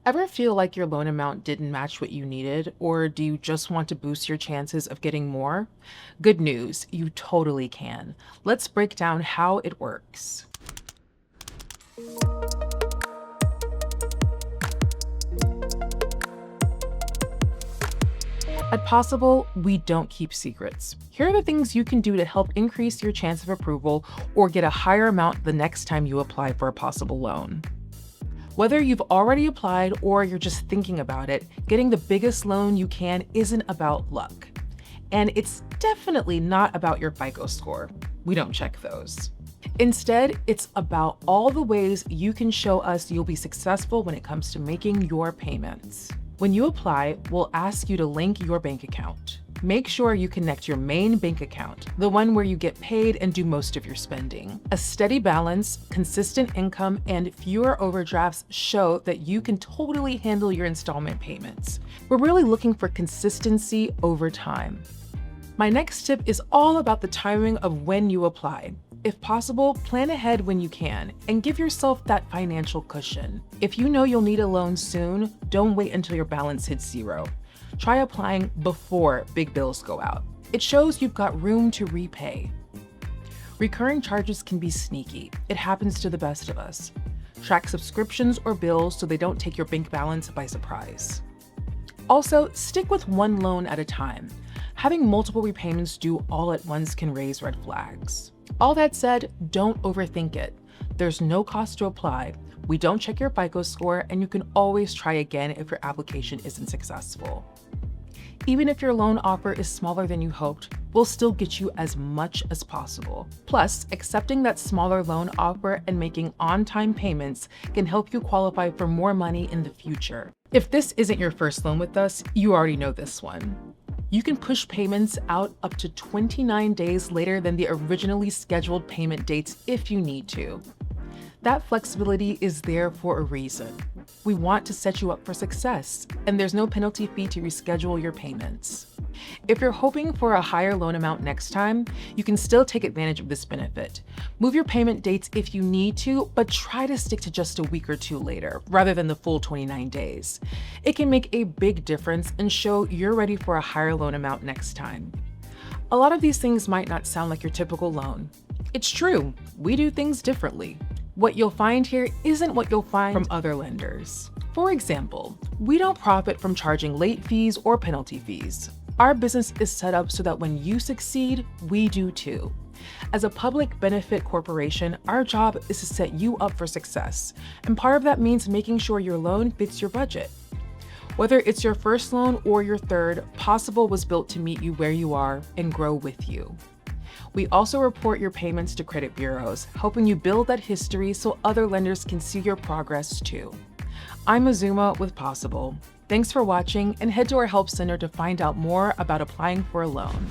Ever feel like your loan amount didn't match what you needed, or do you just want to boost your chances of getting more? Good news, you totally can. Let's break down how it works. At Possible, we don't keep secrets. Here are the things you can do to help increase your chance of approval or get a higher amount the next time you apply for a Possible loan. Whether you've already applied or you're just thinking about it, getting the biggest loan you can isn't about luck. And it's definitely not about your FICO score. We don't check those. Instead, it's about all the ways you can show us you'll be successful when it comes to making your payments. When you apply, we'll ask you to link your bank account. Make sure you connect your main bank account, the one where you get paid and do most of your spending. A steady balance, consistent income, and fewer overdrafts show that you can totally handle your installment payments. We're really looking for consistency over time. My next tip is all about the timing of when you apply. If possible, plan ahead when you can and give yourself that financial cushion. If you know you'll need a loan soon, don't wait until your balance hits zero. Try applying before big bills go out. It shows you've got room to repay. Recurring charges can be sneaky. It happens to the best of us. Track subscriptions or bills so they don't take your bank balance by surprise. Also, stick with one loan at a time. Having multiple repayments due all at once can raise red flags. All that said, don't overthink it. There's no cost to apply. We don't check your FICO score, and you can always try again if your application isn't successful. Even if your loan offer is smaller than you hoped, we'll still get you as much as possible. Plus, accepting that smaller loan offer and making on-time payments can help you qualify for more money in the future. If this isn't your first loan with us, you already know this one. You can push payments out up to 29 days later than the originally scheduled payment dates if you need to. That flexibility is there for a reason. We want to set you up for success, and there's no penalty fee to reschedule your payments. If you're hoping for a higher loan amount next time, you can still take advantage of this benefit. Move your payment dates if you need to, but try to stick to just a week or two later, rather than the full 29 days. It can make a big difference and show you're ready for a higher loan amount next time. A lot of these things might not sound like your typical loan. It's true, we do things differently. What you'll find here isn't what you'll find from other lenders. For example, we don't profit from charging late fees or penalty fees. Our business is set up so that when you succeed, we do too. As a public benefit corporation, our job is to set you up for success, and part of that means making sure your loan fits your budget. Whether it's your first loan or your third, Possible was built to meet you where you are and grow with you. We also report your payments to credit bureaus, helping you build that history so other lenders can see your progress too. I'm Azuma with Possible. Thanks for watching, and head to our Help Center to find out more about applying for a loan.